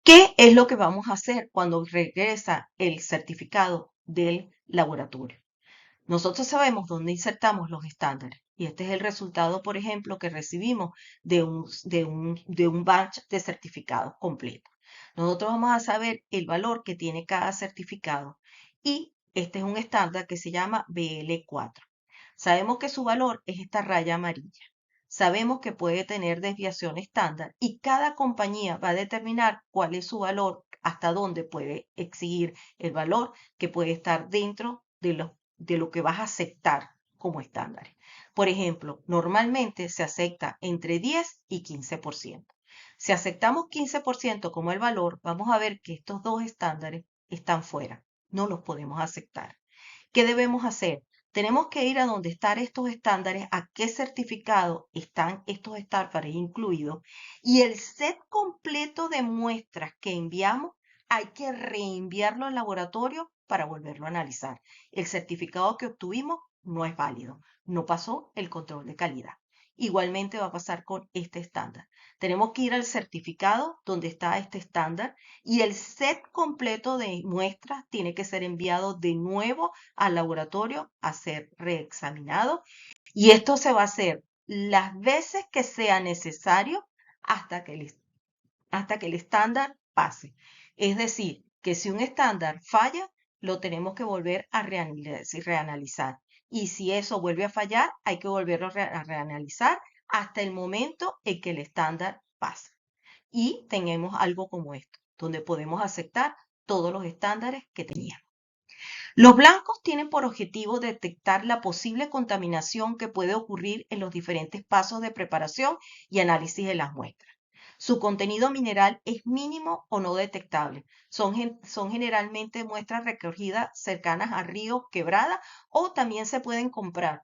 ¿Qué es lo que vamos a hacer cuando regresa el certificado del laboratorio? Nosotros sabemos dónde insertamos los estándares y este es el resultado, por ejemplo, que recibimos de un batch de certificados completo. Nosotros vamos a saber el valor que tiene cada certificado y este es un estándar que se llama BL4. Sabemos que su valor es esta raya amarilla. Sabemos que puede tener desviación estándar y cada compañía va a determinar cuál es su valor, hasta dónde puede exigir el valor que puede estar dentro de lo que vas a aceptar como estándares. Por ejemplo, normalmente se acepta entre 10 y 15%. Si aceptamos 15% como el valor, vamos a ver que estos dos estándares están fuera. No los podemos aceptar. ¿Qué debemos hacer? Tenemos que ir a donde están estos estándares, a qué certificado están estos estándares incluidos y el set completo de muestras que enviamos hay que reenviarlo al laboratorio para volverlo a analizar. El certificado que obtuvimos no es válido, no pasó el control de calidad. Igualmente va a pasar con este estándar. Tenemos que ir al certificado donde está este estándar y el set completo de muestras tiene que ser enviado de nuevo al laboratorio a ser reexaminado y esto se va a hacer las veces que sea necesario hasta que el estándar pase. Es decir, que si un estándar falla, lo tenemos que volver a reanalizar. Y si eso vuelve a fallar, hay que volverlo a reanalizar hasta el momento en que el estándar pase. Y tenemos algo como esto, donde podemos aceptar todos los estándares que teníamos. Los blancos tienen por objetivo detectar la posible contaminación que puede ocurrir en los diferentes pasos de preparación y análisis de las muestras. Su contenido mineral es mínimo o no detectable. Son generalmente muestras recogidas cercanas a ríos, quebradas o también se pueden comprar.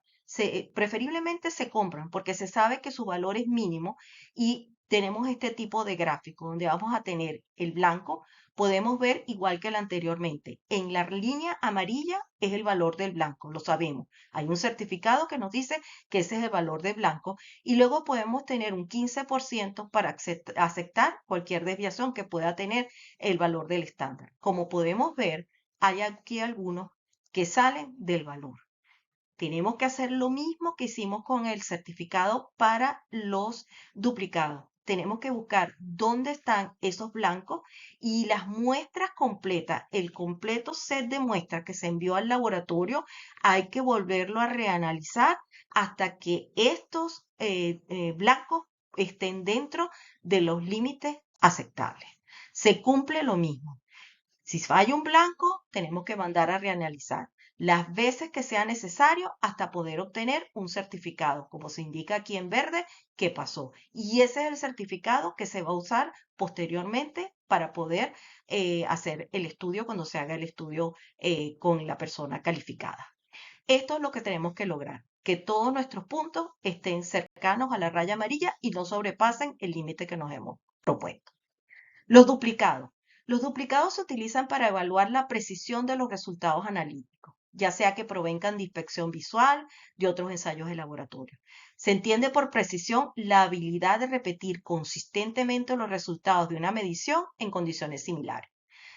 Preferiblemente se compran porque se sabe que su valor es mínimo y tenemos este tipo de gráfico donde vamos a tener el blanco podemos ver igual que el anteriormente. En la línea amarilla es el valor del blanco, lo sabemos. Hay un certificado que nos dice que ese es el valor del blanco y luego podemos tener un 15% para aceptar cualquier desviación que pueda tener el valor del estándar. Como podemos ver, hay aquí algunos que salen del valor. Tenemos que hacer lo mismo que hicimos con el certificado para los duplicados. Tenemos que buscar dónde están esos blancos y las muestras completas, el completo set de muestras que se envió al laboratorio, hay que volverlo a reanalizar hasta que estos blancos estén dentro de los límites aceptables. Se cumple lo mismo. Si falla un blanco, tenemos que mandar a reanalizar las veces que sea necesario hasta poder obtener un certificado, como se indica aquí en verde, que pasó. Y ese es el certificado que se va a usar posteriormente para poder hacer el estudio cuando se haga el estudio con la persona calificada. Esto es lo que tenemos que lograr, que todos nuestros puntos estén cercanos a la raya amarilla y no sobrepasen el límite que nos hemos propuesto. Los duplicados. Los duplicados se utilizan para evaluar la precisión de los resultados analíticos, ya sea que provengan de inspección visual, de otros ensayos de laboratorio. Se entiende por precisión la habilidad de repetir consistentemente los resultados de una medición en condiciones similares.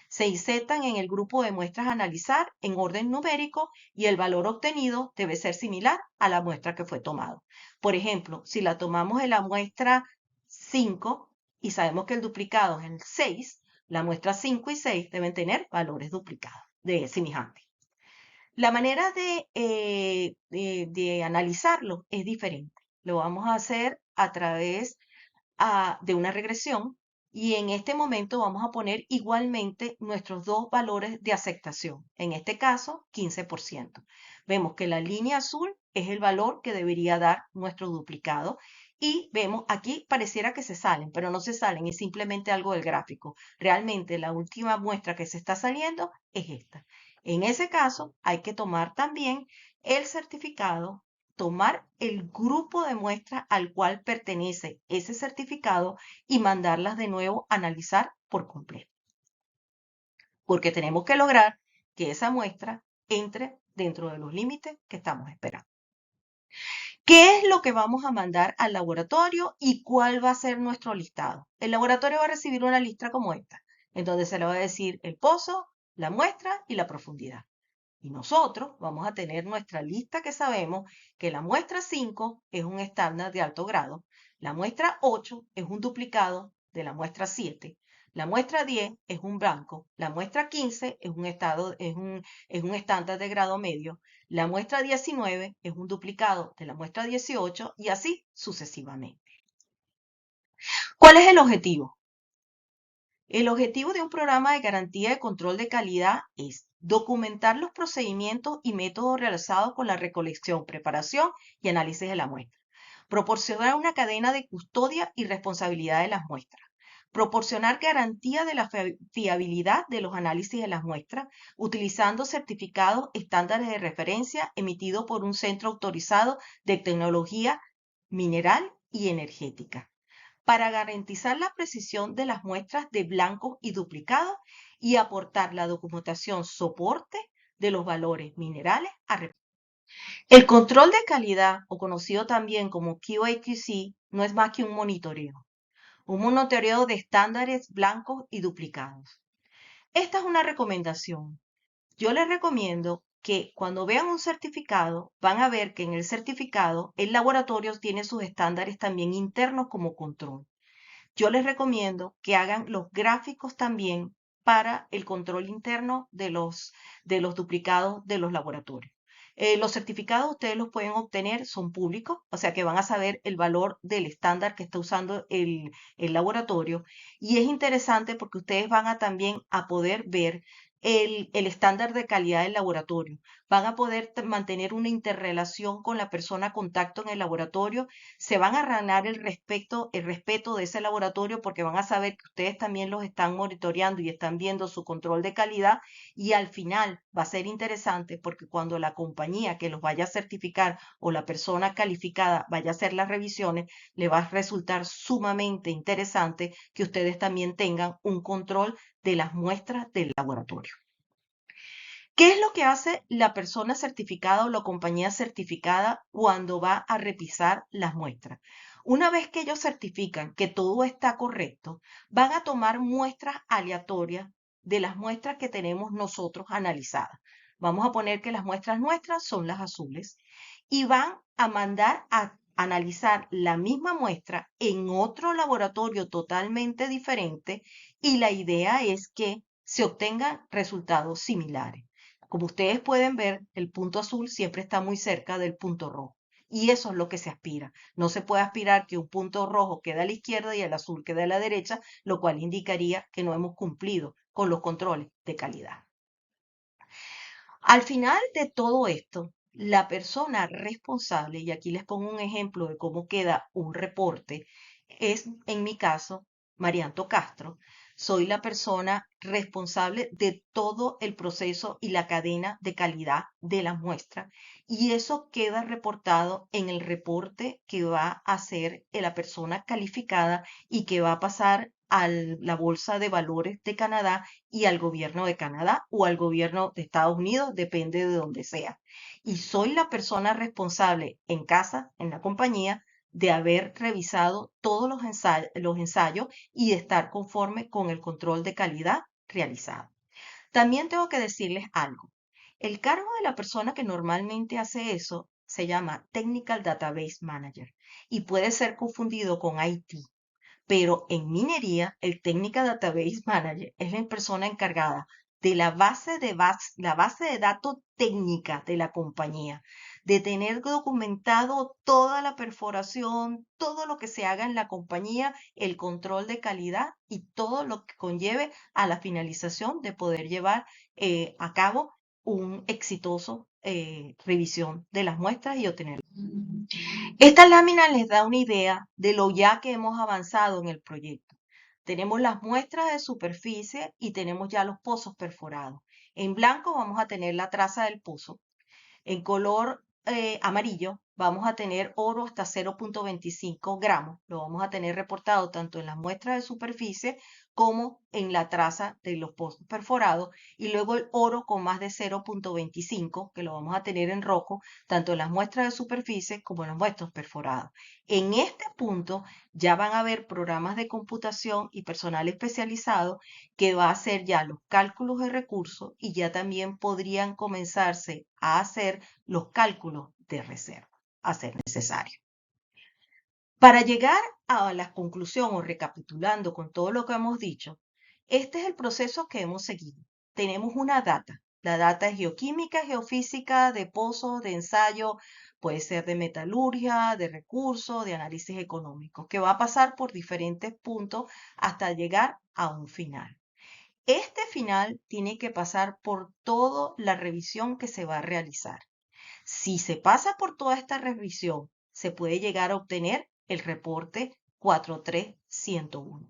Se insertan en el grupo de muestras a analizar en orden numérico y el valor obtenido debe ser similar a la muestra que fue tomada. Por ejemplo, si la tomamos en la muestra 5 y sabemos que el duplicado es el 6, la muestra 5 y 6 deben tener valores duplicados, semejantes. La manera de analizarlo es diferente. Lo vamos a hacer a través de una regresión y en este momento vamos a poner igualmente nuestros dos valores de aceptación. En este caso, 15%. Vemos que la línea azul es el valor que debería dar nuestro duplicado y vemos aquí pareciera que se salen, pero no se salen, es simplemente algo del gráfico. Realmente la última muestra que se está saliendo es esta. En ese caso, hay que tomar también el certificado, tomar el grupo de muestras al cual pertenece ese certificado y mandarlas de nuevo a analizar por completo. Porque tenemos que lograr que esa muestra entre dentro de los límites que estamos esperando. ¿Qué es lo que vamos a mandar al laboratorio y cuál va a ser nuestro listado? El laboratorio va a recibir una lista como esta, en donde se le va a decir el pozo, la muestra y la profundidad. Y nosotros vamos a tener nuestra lista que sabemos que la muestra 5 es un estándar de alto grado, la muestra 8 es un duplicado de la muestra 7, la muestra 10 es un blanco, la muestra 15 es un estándar de grado medio, la muestra 19 es un duplicado de la muestra 18 y así sucesivamente. ¿Cuál es el objetivo? El objetivo de un programa de garantía de control de calidad es documentar los procedimientos y métodos realizados con la recolección, preparación y análisis de la muestra. Proporcionar una cadena de custodia y responsabilidad de las muestras. Proporcionar garantía de la fiabilidad de los análisis de las muestras utilizando certificados estándares de referencia emitidos por un centro autorizado de tecnología mineral y energética, para garantizar la precisión de las muestras de blancos y duplicados y aportar la documentación soporte de los valores minerales a El control de calidad, o conocido también como QA/QC, no es más que un monitoreo de estándares blancos y duplicados. Esta es una recomendación. Yo les recomiendo que cuando vean un certificado, van a ver que en el certificado el laboratorio tiene sus estándares también internos como control. Yo les recomiendo que hagan los gráficos también para el control interno de los duplicados de los laboratorios. Los certificados ustedes los pueden obtener, son públicos, o sea que van a saber el valor del estándar que está usando el laboratorio. Y es interesante porque ustedes van a también a poder ver el estándar de calidad del laboratorio. Van a poder mantener una interrelación con la persona a contacto en el laboratorio, se van a ganar el respeto de ese laboratorio porque van a saber que ustedes también los están monitoreando y están viendo su control de calidad y al final va a ser interesante porque cuando la compañía que los vaya a certificar o la persona calificada vaya a hacer las revisiones, le va a resultar sumamente interesante que ustedes también tengan un control de las muestras del laboratorio. ¿Qué es lo que hace la persona certificada o la compañía certificada cuando va a revisar las muestras? Una vez que ellos certifican que todo está correcto, van a tomar muestras aleatorias de las muestras que tenemos nosotros analizadas. Vamos a poner que las muestras nuestras son las azules y van a mandar a analizar la misma muestra en otro laboratorio totalmente diferente y la idea es que se obtengan resultados similares. Como ustedes pueden ver, el punto azul siempre está muy cerca del punto rojo. Y eso es lo que se aspira. No se puede aspirar que un punto rojo quede a la izquierda y el azul quede a la derecha, lo cual indicaría que no hemos cumplido con los controles de calidad. Al final de todo esto, la persona responsable, y aquí les pongo un ejemplo de cómo queda un reporte, es en mi caso, Marianto Castro. Soy la persona responsable de todo el proceso y la cadena de calidad de la muestra y eso queda reportado en el reporte que va a hacer la persona calificada y que va a pasar a la Bolsa de Valores de Canadá y al gobierno de Canadá o al gobierno de Estados Unidos, depende de donde sea. Y soy la persona responsable en casa, en la compañía, de haber revisado todos los ensayos y de estar conforme con el control de calidad realizado. También tengo que decirles algo. El cargo de la persona que normalmente hace eso se llama Technical Database Manager y puede ser confundido con IT. Pero en minería, el Technical Database Manager es la persona encargada de la base de datos técnica de la compañía, de tener documentado toda la perforación, todo lo que se haga en la compañía, el control de calidad y todo lo que conlleve a la finalización de poder llevar a cabo un exitoso revisión de las muestras y obtener. Esta lámina les da una idea de lo ya que hemos avanzado en el proyecto. Tenemos las muestras de superficie y tenemos ya los pozos perforados. En blanco vamos a tener la traza del pozo. En color amarillo vamos a tener oro hasta 0.25 gramos. Lo vamos a tener reportado tanto en las muestras de superficie como en la traza de los pozos perforados. Y luego el oro con más de 0.25, que lo vamos a tener en rojo, tanto en las muestras de superficie como en las muestras perforadas. En este punto ya van a haber programas de computación y personal especializado que va a hacer ya los cálculos de recursos y ya también podrían comenzarse a hacer los cálculos de reserva, a ser necesario. Para llegar a la conclusión o recapitulando con todo lo que hemos dicho, este es el proceso que hemos seguido. Tenemos una data. La data es geoquímica, geofísica, de pozos, de ensayo, puede ser de metalurgia, de recursos, de análisis económico, que va a pasar por diferentes puntos hasta llegar a un final. Este final tiene que pasar por toda la revisión que se va a realizar. Si se pasa por toda esta revisión, se puede llegar a obtener el reporte 43101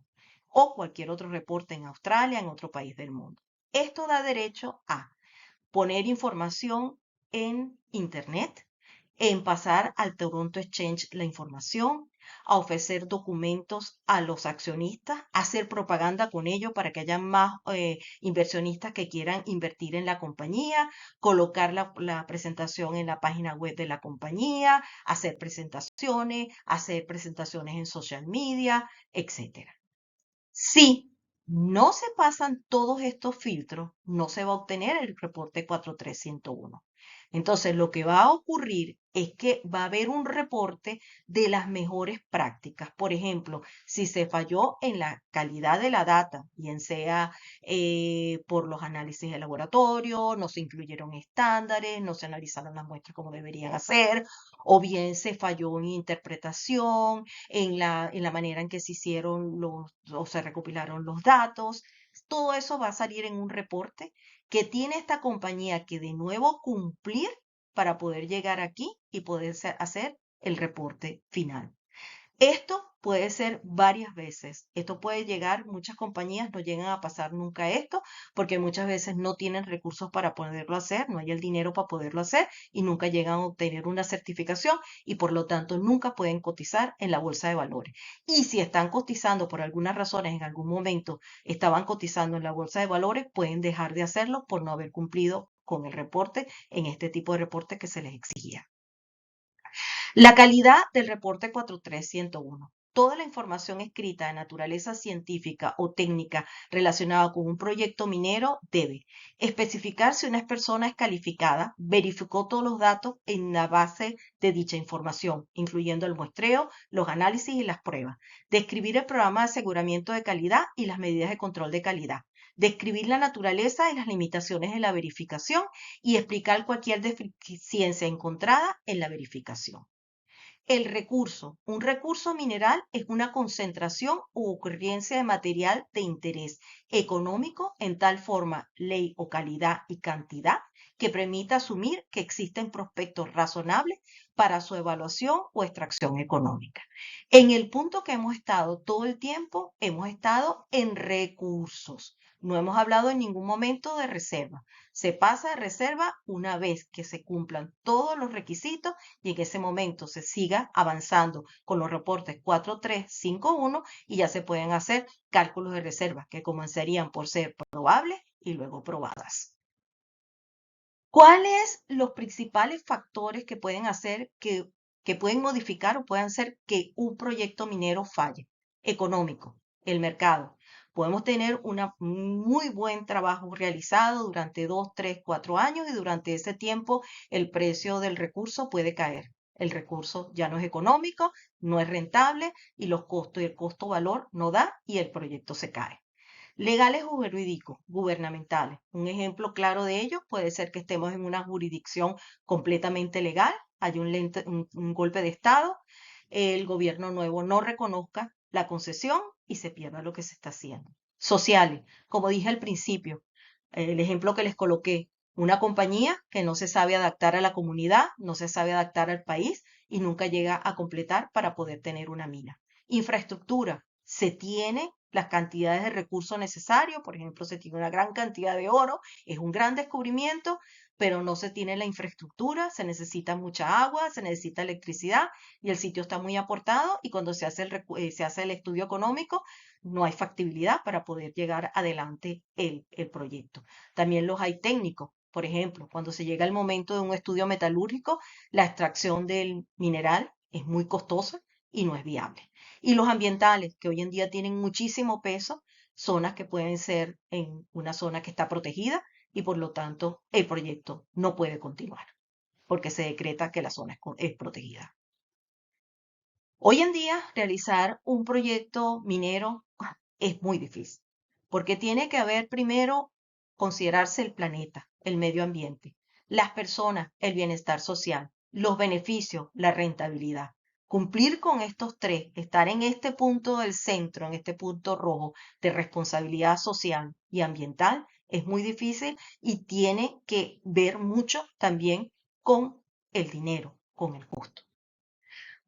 o cualquier otro reporte en Australia, en otro país del mundo. Esto da derecho a poner información en Internet, en pasar al Toronto Exchange la información, a ofrecer documentos a los accionistas, hacer propaganda con ellos para que haya más inversionistas que quieran invertir en la compañía, colocar la presentación en la página web de la compañía, hacer presentaciones en social media, etc. Si no se pasan todos estos filtros, no se va a obtener el reporte 43101. Entonces, lo que va a ocurrir es que va a haber un reporte de las mejores prácticas. Por ejemplo, si se falló en la calidad de la data, bien sea por los análisis de laboratorio, no se incluyeron estándares, no se analizaron las muestras como deberían hacer, o bien se falló en interpretación, en la manera en que se hicieron o se recopilaron los datos. Todo eso va a salir en un reporte que tiene esta compañía que de nuevo cumplir para poder llegar aquí y poder hacer el reporte final. Esto puede ser varias veces. Esto puede llegar, muchas compañías no llegan a pasar nunca esto, porque muchas veces no tienen recursos para poderlo hacer, no hay el dinero para poderlo hacer y nunca llegan a obtener una certificación y por lo tanto nunca pueden cotizar en la bolsa de valores. Y si están cotizando por algunas razones, en algún momento estaban cotizando en la bolsa de valores, pueden dejar de hacerlo por no haber cumplido con el reporte en este tipo de reporte que se les exigía. La calidad del reporte 43101. Toda la información escrita de naturaleza científica o técnica relacionada con un proyecto minero debe especificar si una persona es calificada, verificó todos los datos en la base de dicha información, incluyendo el muestreo, los análisis y las pruebas, describir el programa de aseguramiento de calidad y las medidas de control de calidad, describir la naturaleza y las limitaciones de la verificación y explicar cualquier deficiencia encontrada en la verificación. El recurso. Un recurso mineral es una concentración u ocurrencia de material de interés económico en tal forma, ley o calidad y cantidad que permita asumir que existen prospectos razonables para su evaluación o extracción económica. En el punto que hemos estado todo el tiempo, hemos estado en recursos. No hemos hablado en ningún momento de reserva. Se pasa de reserva una vez que se cumplan todos los requisitos y en ese momento se siga avanzando con los reportes 4351 y ya se pueden hacer cálculos de reservas que comenzarían por ser probables y luego probadas. ¿Cuáles los principales factores que pueden hacer que pueden modificar o pueden hacer que un proyecto minero falle? Económico, el mercado. Podemos tener un muy buen trabajo realizado durante 2, 3, 4 años y durante ese tiempo el precio del recurso puede caer. El recurso ya no es económico, no es rentable y los costos y el costo-valor no da y el proyecto se cae. Legales o jurídicos, gubernamentales. Un ejemplo claro de ello puede ser que estemos en una jurisdicción completamente legal, hay un golpe de Estado, el gobierno nuevo no reconozca la concesión y se pierda lo que se está haciendo. Sociales, como dije al principio, el ejemplo que les coloqué, una compañía que no se sabe adaptar a la comunidad, no se sabe adaptar al país y nunca llega a completar para poder tener una mina. Infraestructura, se tiene las cantidades de recursos necesarios, por ejemplo, se tiene una gran cantidad de oro, es un gran descubrimiento, pero no se tiene la infraestructura, se necesita mucha agua, se necesita electricidad y el sitio está muy aportado y cuando se hace el estudio económico no hay factibilidad para poder llegar adelante el proyecto. También los hay técnicos. Por ejemplo, cuando se llega el momento de un estudio metalúrgico, la extracción del mineral es muy costosa y no es viable. Y los ambientales, que hoy en día tienen muchísimo peso, zonas que pueden ser en una zona que está protegida y por lo tanto el proyecto no puede continuar porque se decreta que la zona es protegida. Hoy en día realizar un proyecto minero es muy difícil porque tiene que haber primero considerarse el planeta, el medio ambiente, las personas, el bienestar social, los beneficios, la rentabilidad. Cumplir con estos tres, estar en este punto del centro, en este punto rojo de responsabilidad social y ambiental, es muy difícil y tiene que ver mucho también con el dinero, con el costo.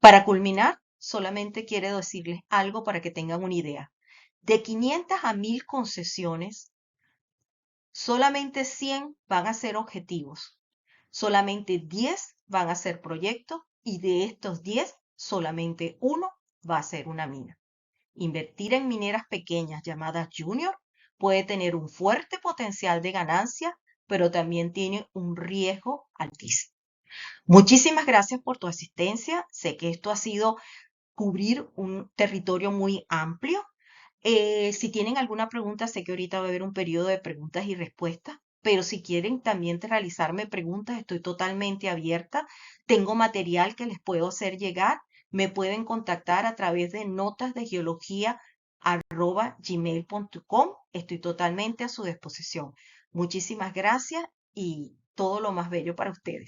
Para culminar, solamente quiero decirles algo para que tengan una idea. De 500 a 1000 concesiones, solamente 100 van a ser objetivos, solamente 10 van a ser proyectos y de estos 10, solamente uno va a ser una mina. Invertir en mineras pequeñas llamadas junior puede tener un fuerte potencial de ganancia, pero también tiene un riesgo altísimo. Muchísimas gracias por tu asistencia. Sé que esto ha sido cubrir un territorio muy amplio. Si tienen alguna pregunta, sé que ahorita va a haber un periodo de preguntas y respuestas, pero si quieren también realizarme preguntas, estoy totalmente abierta. Tengo material que les puedo hacer llegar. Me pueden contactar a través de notasdegeología@gmail.com. Estoy totalmente a su disposición. Muchísimas gracias y todo lo más bello para ustedes.